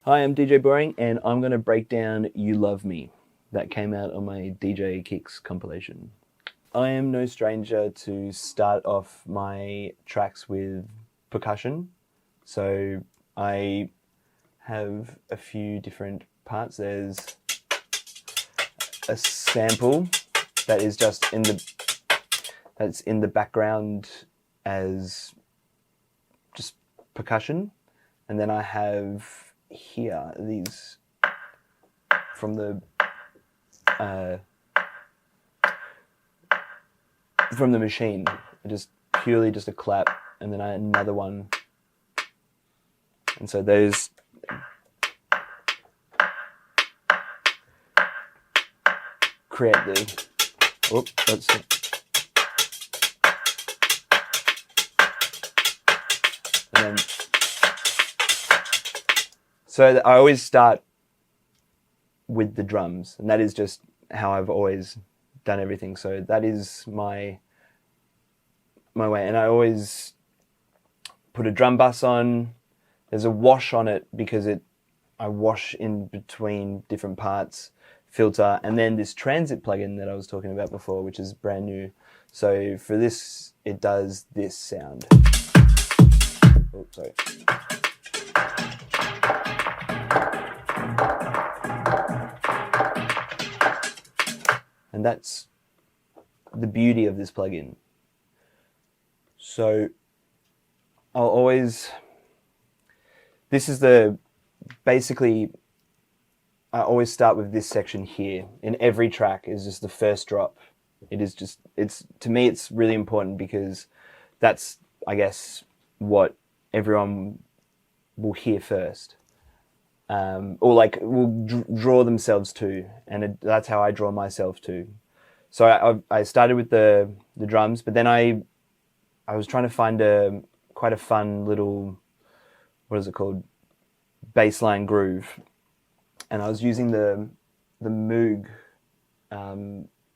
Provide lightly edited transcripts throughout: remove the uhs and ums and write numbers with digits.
Hi, I'm DJ Boring, and I'm going to break down You Love Me. That came out on my DJ Kicks compilation. I am no stranger to start off my tracks with percussion. So I have a few different parts. There's a sample that is just that's in the background as just percussion. And then I have here these from the machine, just purely just a clap, and then another one, and so those create the and then so I always start with the drums, and that is just how I've always done everything. So that is my way, and I always put a drum bus on. There's a wash on it because I wash in between different parts, filter, and then this transit plugin that I was talking about before, which is brand new. So for this, it does this sound. Oh, sorry. And that's the beauty of this plugin. So I'll always, basically, I always start with this section here. In every track is just the first drop. To me, it's really important because that's, I guess, what everyone will hear first. Or like will draw themselves to, and that's how I draw myself to. So I started with the drums, but then I was trying to find quite a fun little, what is it called, bassline groove, and I was using the Moog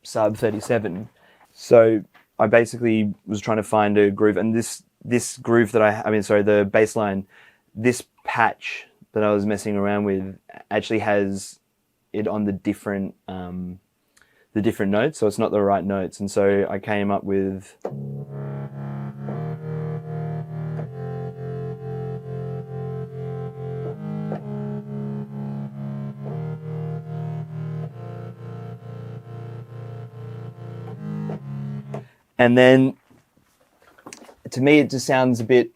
Sub 37. So I basically was trying to find a groove, and this groove that the bassline, this patch that I was messing around with actually has it on the different notes, so it's not the right notes, and so I came up with and then to me it just sounds a bit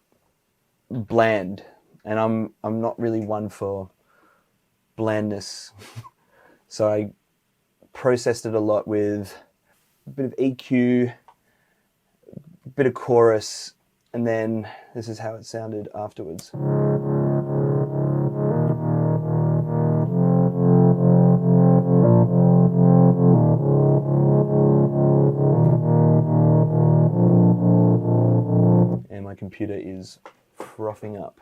bland, and I'm not really one for blandness. So I processed it a lot with a bit of EQ, a bit of chorus, and then this is how it sounded afterwards. And my computer is frothing up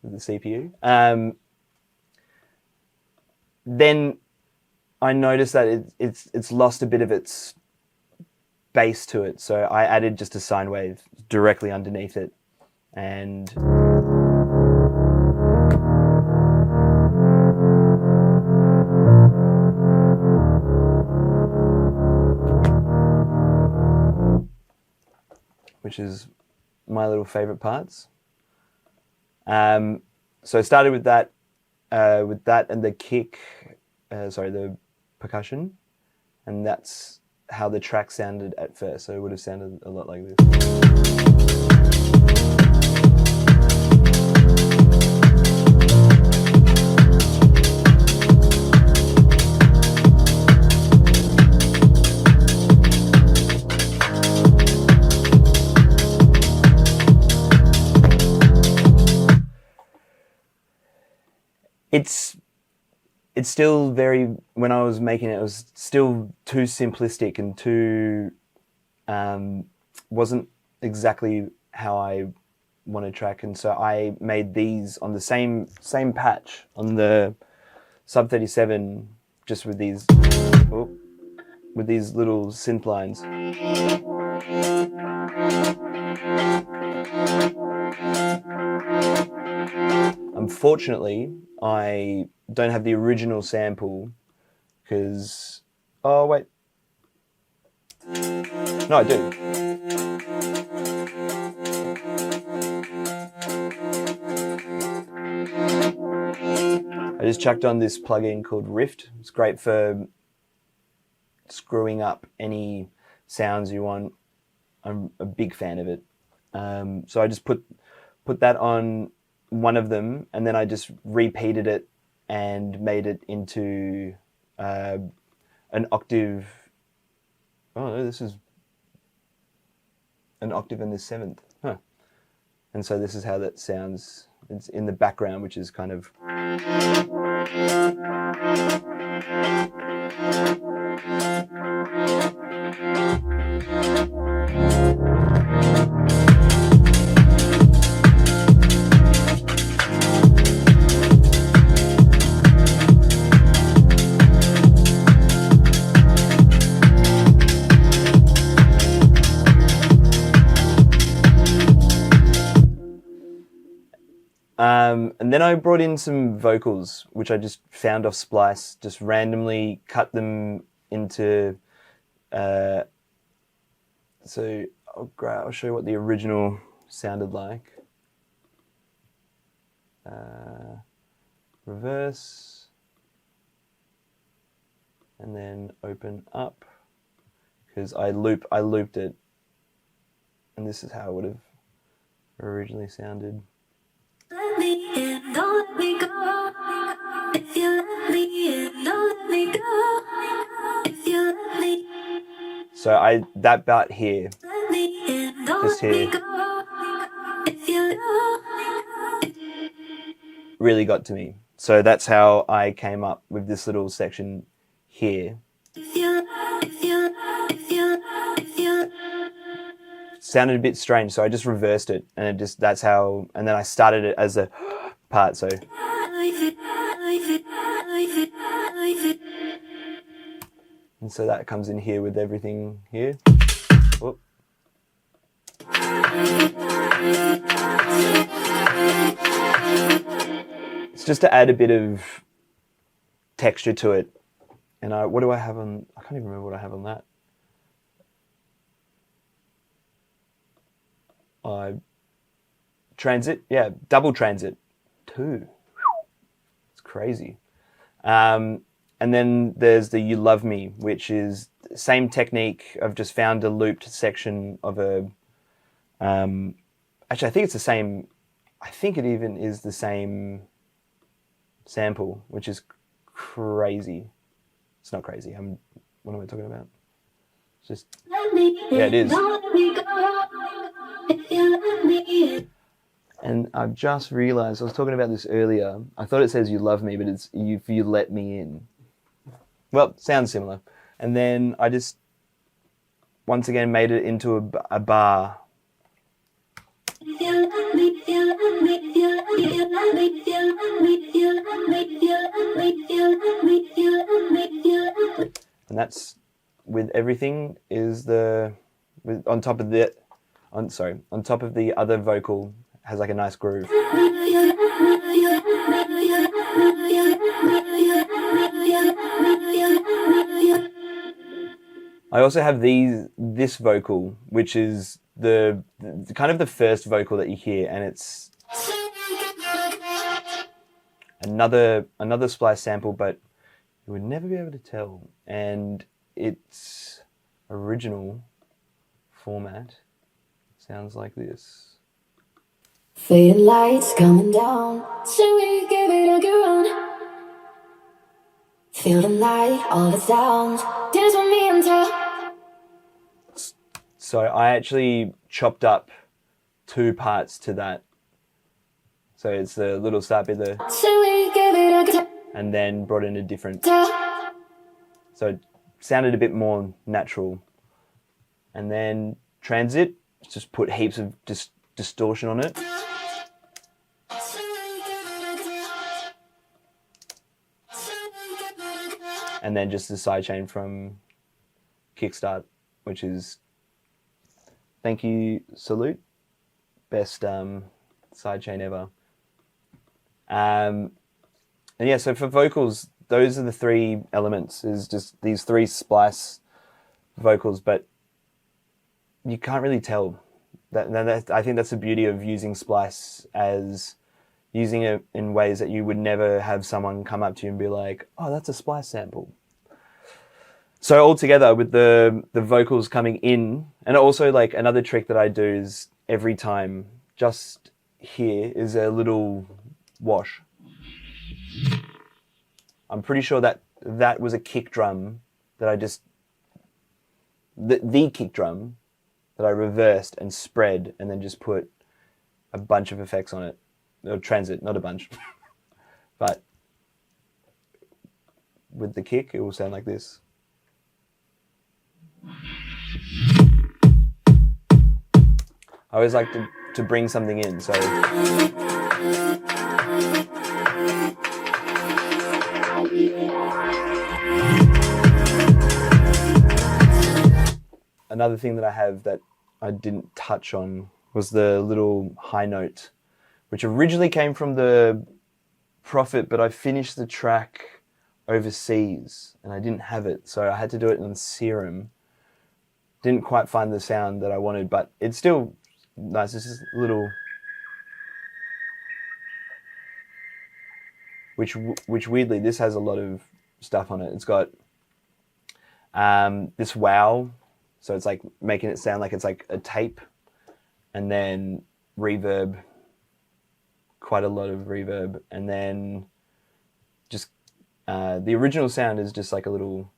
with the CPU. Then I noticed that it's lost a bit of its bass to it, so I added just a sine wave directly underneath it, and which is my little favorite parts. So I started with that and the kick, the percussion, and that's how the track sounded at first. So it would have sounded a lot like this. It's still very, when I was making it, it was still too simplistic and too, wasn't exactly how I want to track. And so I made these on the same patch on the Sub 37, just with these little synth lines. I'm Unfortunately, I don't have the original sample because... Oh, wait. No, I do. I just chucked on this plugin called Rift. It's great for screwing up any sounds you want. I'm a big fan of it. So I just put that on one of them, and then I just repeated it and made it into an octave. Oh no, this is an octave in the seventh. Huh. And so this is how that sounds. It's in the background, which is kind of... and then I brought in some vocals, which I just found off Splice, just randomly cut them into... so I'll show you what the original sounded like. Reverse, and then open up, because I looped it, and this is how it would have originally sounded. Let me in, don't let me go. If you let me in, don't let me go. If you let me. So that part here, just here, really got to me. So that's how I came up with this little section here. Sounded a bit strange, so I just reversed it, and that's how, and then I started it as a part, so. And so that comes in here with everything here. Whoop. It's just to add a bit of texture to it. And what do I have on, I can't even remember what I have on that. Transit, yeah, double transit, 2. It's crazy. And then there's the You Love Me, which is the same technique. I've just found a looped section of a... actually, I think it's the same... I think it even is the same sample, which is crazy. It's not crazy. What am I talking about? It's just... Yeah, it is. And I've just realized, I was talking about this earlier, I thought it says You Love Me, but it's If You Let Me In. Well, sounds similar. And then I just, once again, made it into a bar. And that's, with everything, is on top of the other vocal, has like a nice groove. I also have this vocal, which is the kind of the first vocal that you hear, and it's another Splice sample, but you would never be able to tell. And its original format sounds like this. Feel lights coming down, so we give it a good run. Feel the night, all the sounds, dance with me until. So I actually chopped up 2 parts to that. So it's the little start bit there, So we give it a good. and then brought in a different. So it sounded a bit more natural. And then transit, just put heaps of distortion on it. And then just the sidechain from Kickstart, which is thank you, salute, best sidechain ever. And yeah, so for vocals, those are the three elements, is just these three splice vocals, but you can't really tell. I think that's the beauty of using splice, as using it in ways that you would never have someone come up to you and be like, oh, that's a splice sample. So altogether, with the vocals coming in, and also like another trick that I do is every time, just here is a little wash. I'm pretty sure that was a kick drum that I just, the kick drum that I reversed and spread and then just put a bunch of effects on it. Or transit, not a bunch. But with the kick, it will sound like this. I always like to bring something in, so... Another thing that I have that I didn't touch on was the little high note, which originally came from the Prophet, but I finished the track overseas and I didn't have it, so I had to do it in Serum. Didn't quite find the sound that I wanted, but it's still nice. It's just a little... Which weirdly, this has a lot of stuff on it. It's got this wow, so it's like making it sound like it's like a tape, and then reverb, quite a lot of reverb, and then just the original sound is just like a little...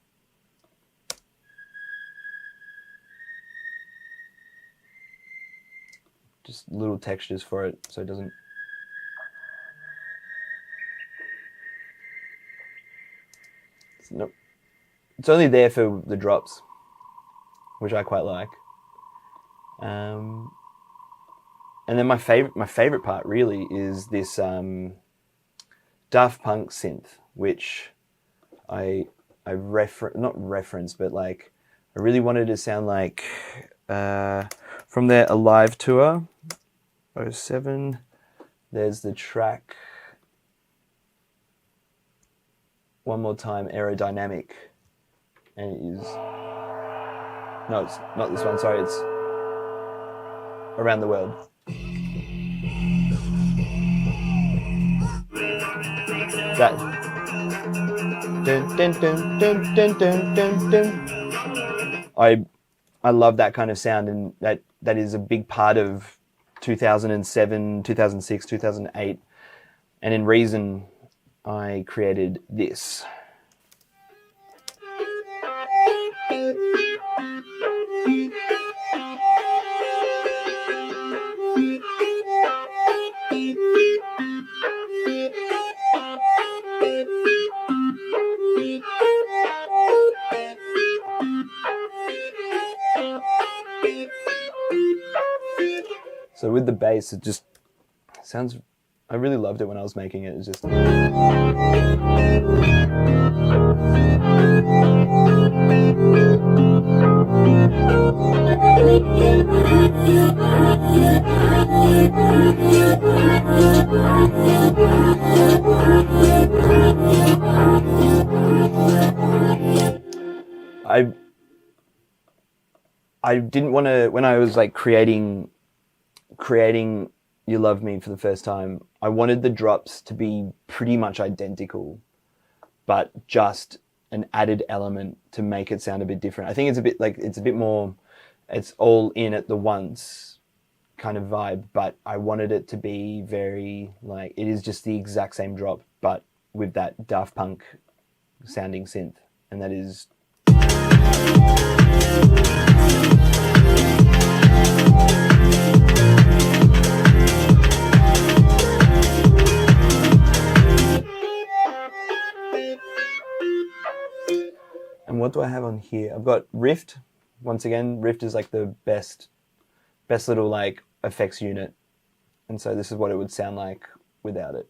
just little textures for it, so it doesn't... Nope. It's only there for the drops, which I quite like. And then my favorite part really is this Daft Punk synth, which I not reference, but like I really wanted to sound like from their Alive tour, 07. There's the track One More Time, Aerodynamic, and it is... No, it's not this one, sorry, it's Around the World. That... Dun, dun, dun, dun, dun, dun, dun, dun. I love that kind of sound, and that is a big part of 2007, 2006, 2008, and in Reason, I created this. So with the bass, it just sounds... I really loved it when I was making it. It's just... I didn't want to, when I was like creating You Luv Me for the first time, I wanted the drops to be pretty much identical, but just an added element to make it sound a bit different. I think it's a bit like, it's a bit more, it's all in at the once kind of vibe, but I wanted it to be very like, it is just the exact same drop, but with that Daft Punk sounding synth, and that is... And what do I have on here? I've got Rift. Once again, Rift is like the best little like effects unit. And so this is what it would sound like without it.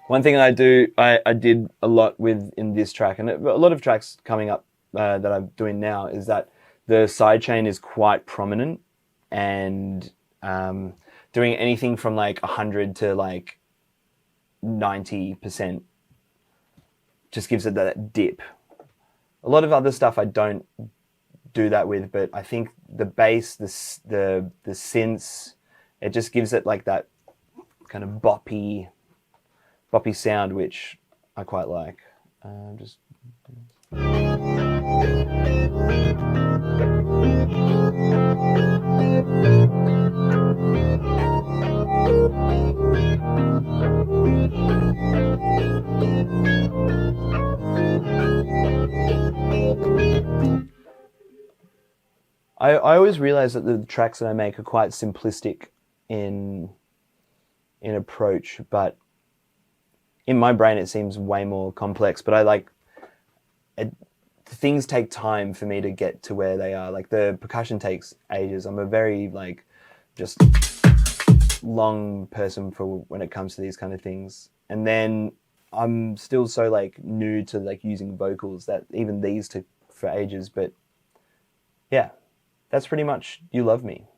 One thing I did a lot with in this track, and a lot of tracks coming up that I'm doing now, is that the sidechain is quite prominent, and doing anything from like 100 to like 90% just gives it that dip. A lot of other stuff I don't do that with, but I think the bass, the synths, it just gives it like that kind of boppy sound, which I quite like. Just I always realize that the tracks that I make are quite simplistic in approach, but in my brain it seems way more complex. But things take time for me to get to where they are. Like the percussion takes ages. I'm a very like just long person for when it comes to these kind of things. And then I'm still so like new to like using vocals that even these took for ages. But yeah, that's pretty much You Love Me.